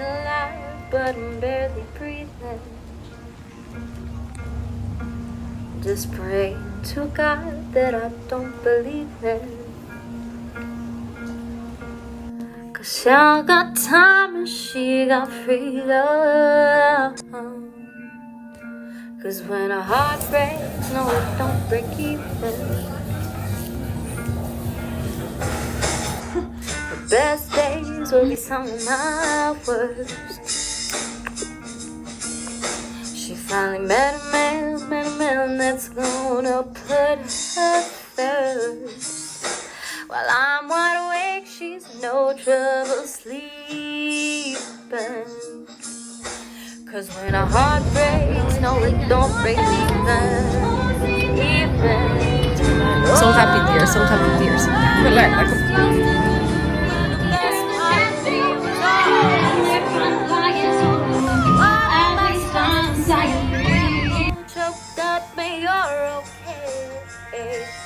alive, but I'm barely breathing. Just pray to God that I don't believe in. Cause she got time and she got freedom. Cause when a heart breaks, no it don't break even. The best days will be some of my worst. She finally met a man that's gonna put her first. While I'm wide awake, she's no trouble sleeping. Cause when a heart breaks, no it don't break even. So happy tears, so happy tears. Choked up, but you're okay.